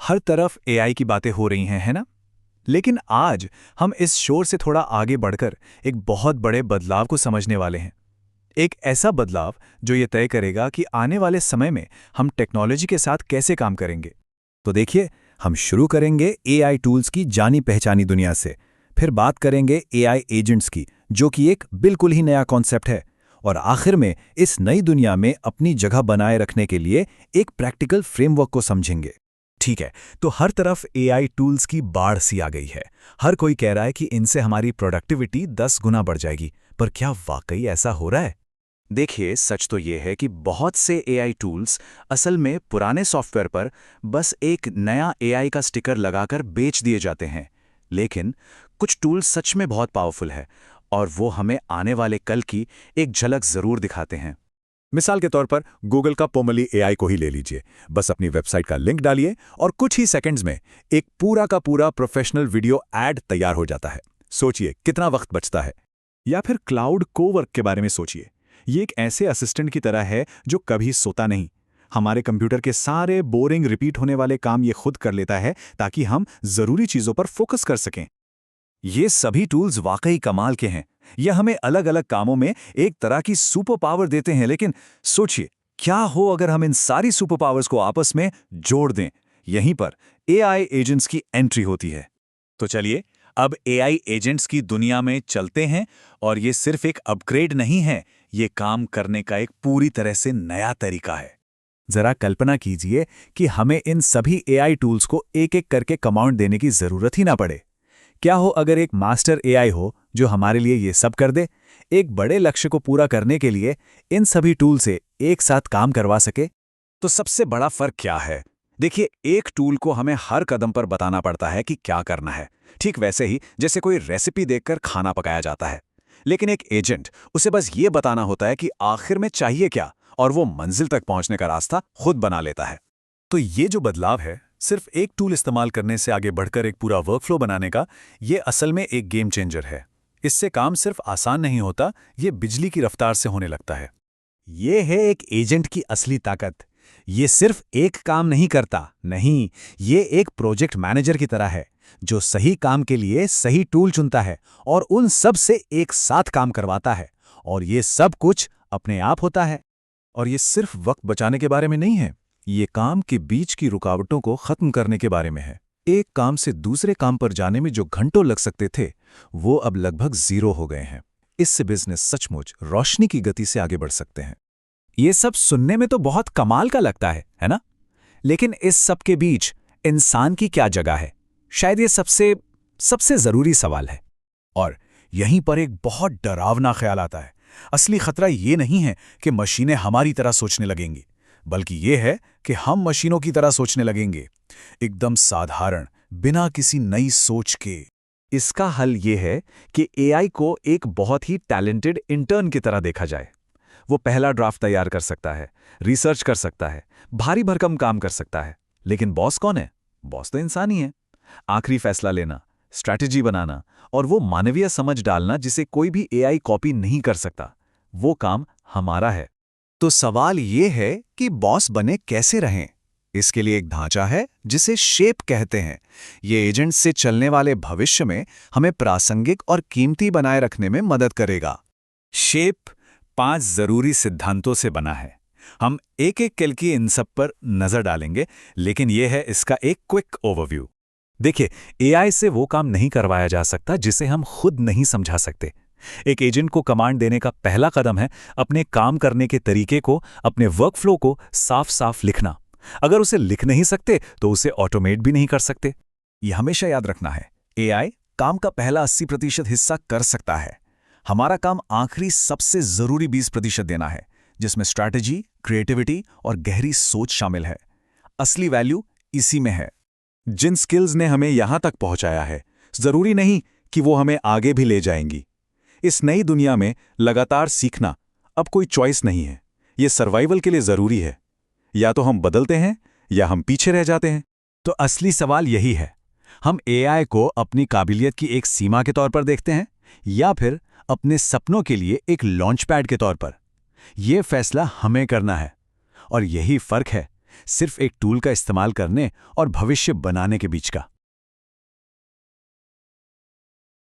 हर तरफ एआई की बातें हो रही हैं, है ना? लेकिन आज हम इस शोर से थोड़ा आगे बढ़कर एक बहुत बड़े बदलाव को समझने वाले हैं। एक ऐसा बदलाव जो ये तय करेगा कि आने वाले समय में हम टेक्नोलॉजी के साथ कैसे काम करेंगे। तो देखिए, हम शुरू करेंगे एआई टूल्स की जानी पहचानी दुनिया से। फिर बात करेंगे एआई एजेंट्स की, जो कि एक बिल्कुल ही नया कॉन्सेप्ट है। और आखिर में इस नई दुनिया में अपनी जगह बनाए रखने के लिए एक प्रैक्टिकल फ्रेमवर्क को समझेंगे। ठीक है, तो हर तरफ एआई टूल्स की बाढ़ सी आ गई है। हर कोई कह रहा है कि इनसे हमारी प्रोडक्टिविटी 10 गुना बढ़ जाएगी, पर क्या वाकई ऐसा हो रहा है? देखिए, सच तो ये है कि बहुत से एआई टूल्स असल में पुराने सॉफ्टवेयर पर बस एक नया एआई का स्टिकर लगाकर बेच दिए जाते हैं। लेकिन कुछ टूल्स सच में बहुत पावरफुल है और वो हमें आने वाले कल की एक झलक जरूर दिखाते हैं। मिसाल के तौर पर गूगल का पोमली एआई को ही ले लीजिए। बस अपनी वेबसाइट का लिंक डालिए और कुछ ही सेकंड्स में एक पूरा का पूरा प्रोफेशनल वीडियो ऐड तैयार हो जाता है। सोचिए कितना वक्त बचता है। या फिर क्लाउड कोवर्क के बारे में सोचिए। ये एक ऐसे असिस्टेंट की तरह है जो कभी सोता नहीं। हमारे कंप्यूटर के सारे बोरिंग रिपीट होने वाले काम ये खुद कर लेता है ताकि हम जरूरी चीजों पर फोकस कर सकें। ये सभी टूल्स वाकई कमाल के हैं। ये हमें अलग अलग कामों में एक तरह की सुपर पावर देते हैं, लेकिन सोचिए क्या हो अगर हम इन सारी सुपर पावर्स को आपस में जोड़ दें। यहीं पर एआई एजेंट्स की एंट्री होती है। तो चलिए अब एआई एजेंट्स की दुनिया में चलते हैं। और ये सिर्फ एक अपग्रेड नहीं है, ये काम करने का एक पूरी तरह से नया तरीका है। जरा कल्पना कीजिए कि हमें इन सभी एआई टूल्स को एक एक करके कमांड देने की जरूरत ही ना पड़े। क्या हो अगर एक मास्टर एआई हो जो हमारे लिए ये सब कर दे, एक बड़े लक्ष्य को पूरा करने के लिए इन सभी टूल से एक साथ काम करवा सके? तो सबसे बड़ा फर्क क्या है? देखिए, एक टूल को हमें हर कदम पर बताना पड़ता है कि क्या करना है, ठीक वैसे ही जैसे कोई रेसिपी देखकर खाना पकाया जाता है। लेकिन एक एजेंट, उसे बस ये बताना होता है कि आखिर में चाहिए क्या, और वो मंजिल तक पहुंचने का रास्ता खुद बना लेता है। तो ये जो बदलाव है, सिर्फ एक टूल इस्तेमाल करने से आगे बढ़कर एक पूरा वर्कफ्लो बनाने का, ये असल में एक गेम चेंजर है। इससे काम सिर्फ आसान नहीं होता, ये बिजली की रफ्तार से होने लगता है। ये है एक एजेंट की असली ताकत। ये सिर्फ एक काम नहीं करता, नहीं, ये एक प्रोजेक्ट मैनेजर की तरह है जो सही काम के लिए सही टूल चुनता है और उन सब से एक साथ काम करवाता है। और ये सब कुछ अपने आप होता है। और ये सिर्फ वक्त बचाने के बारे में नहीं है, ये काम के बीच की रुकावटों को खत्म करने के बारे में है। एक काम से दूसरे काम पर जाने में जो घंटों लग सकते थे, वो अब लगभग 0 हो गए हैं। इससे बिजनेस सचमुच रोशनी की गति से आगे बढ़ सकते हैं। ये सब सुनने में तो बहुत कमाल का लगता है ना? लेकिन इस सब के बीच इंसान की क्या जगह है? शायद ये सबसे जरूरी सवाल है। और यहीं पर एक बहुत डरावना ख्याल आता है। असली खतरा ये नहीं है कि मशीनें हमारी तरह सोचने लगेंगी, बल्कि ये है कि हम मशीनों की तरह सोचने लगेंगे, एकदम साधारण, बिना किसी नई सोच के। इसका हल ये है कि एआई को एक बहुत ही टैलेंटेड इंटर्न की तरह देखा जाए। वो पहला ड्राफ्ट तैयार कर सकता है, रिसर्च कर सकता है, भारी भरकम काम कर सकता है। लेकिन बॉस कौन है? बॉस तो इंसान ही है। आखिरी फैसला लेना, स्ट्रैटेजी बनाना और वो मानवीय समझ डालना जिसे कोई भी एआई कॉपी नहीं कर सकता, वो काम हमारा है। तो सवाल ये है कि बॉस बने कैसे रहें? इसके लिए एक ढांचा है जिसे शेप कहते हैं। ये एजेंट से चलने वाले भविष्य में हमें प्रासंगिक और कीमती बनाए रखने में मदद करेगा। शेप 5 जरूरी सिद्धांतों से बना है। हम एक एक करके इन सब पर नजर डालेंगे, लेकिन यह है इसका एक क्विक ओवरव्यू। देखिए, एआई से वो काम नहीं करवाया जा सकता जिसे हम खुद नहीं समझा सकते। एक एजेंट को कमांड देने का पहला कदम है अपने काम करने के तरीके को, अपने वर्कफ्लो को साफ साफ लिखना। अगर उसे लिख नहीं सकते तो उसे ऑटोमेट भी नहीं कर सकते। यह हमेशा याद रखना है, एआई काम का पहला 80% हिस्सा कर सकता है। हमारा काम आखिरी सबसे जरूरी 20% देना है, जिसमें स्ट्रैटेजी, क्रिएटिविटी और गहरी सोच शामिल है। असली वैल्यू इसी में है। जिन स्किल्स ने हमें यहां तक पहुंचाया है, जरूरी नहीं कि वो हमें आगे भी ले जाएंगी। इस नई दुनिया में लगातार सीखना अब कोई चॉइस नहीं है, ये सर्वाइवल के लिए जरूरी है। या तो हम बदलते हैं या हम पीछे रह जाते हैं। तो असली सवाल यही है, हम एआई को अपनी काबिलियत की एक सीमा के तौर पर देखते हैं या फिर अपने सपनों के लिए एक लॉन्च पैड के तौर पर। यह फैसला हमें करना है। और यही फर्क है सिर्फ एक टूल का इस्तेमाल करने और भविष्य बनाने के बीच का।